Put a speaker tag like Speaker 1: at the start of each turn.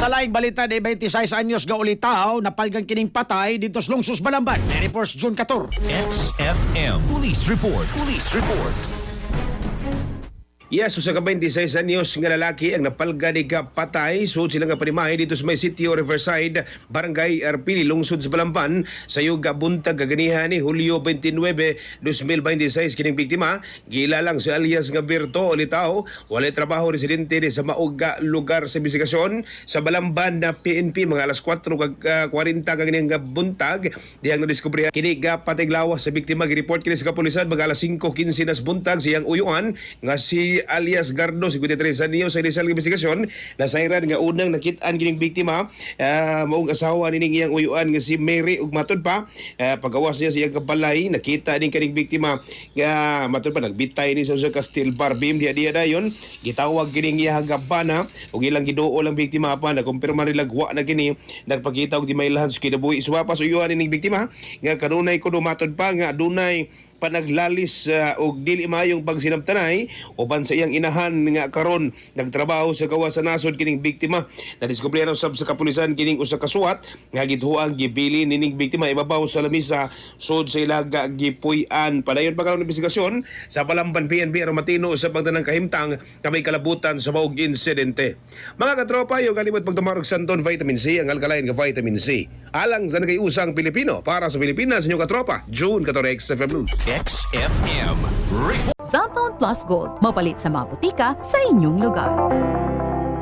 Speaker 1: Sa laing balita de 26 anyos ga ulitaw napalgan kining patay dito sa Lungsus Balamban. Reports June 14.
Speaker 2: XFM Police Report. Police Report.
Speaker 3: Yes, sa 26 anyos nga lalaki ang napalga ni patay sud sila nga panimahe dito sa may City o Riverside, Barangay Arpili, lungsod sa Balamban sa yuga buntag kaganihan ni Hulyo 29, 2026 kining biktima gilalang si alias nga Berto Olitao, walay trabaho, residente di sa mauga lugar sa investigasyon sa Balamban na PNP mga alas 4:40 kaganihan nga buntag diyang nadiskubre kini patay lawas sa biktima. Gireport kini sa kapulisan mga alas 5:15 nas buntag siyang uyuan nga si alias Gardo, 53 anyos sa initial investigasyon na sayran nga unang nakitaan kining biktima maong asawa nining iyang uyuan nga si Mary ug matud pa pagawas niya sa iyang kabalay nakita ning kaning biktima nga matud pa nagbitay ni sa usa ka steel bar beam diya dayon gitawag kining iyang gabana ug ilang giduol ang biktima pa nakumpirma nila wa na kini nagpakita og di mailahan sa kinabuhi suwapas uyuan ning biktima nga kanunay kuno matud pa nga dunay panaglalis og dili mayong pagsinabtanay uban sa iyang inahan nga karon nagtrabaho sa gawas sa nasod kining biktima. Nadiskubrihan usab sa kapulisan kining usa ka suwat nga gidhuang gibili nining biktima ibabaw sa lamisa sud sa ilaga gipuy-an. Padayon pa karon investigasyon sa Balamban PNP aron matino sa pagtanang kahimtang na may kalabutan sa maog insidente. Mga katropa, yung kalimot pagtumarog santon vitamin C, ang alkaline nga vitamin C. Alang sa nagayusang Pilipino para sa Pilipinas, inyong katropa, June 14, XFM News.
Speaker 2: XFM Report.
Speaker 4: Cellphone Plus Gold. Mapalit sa mga butika sa inyong lugar.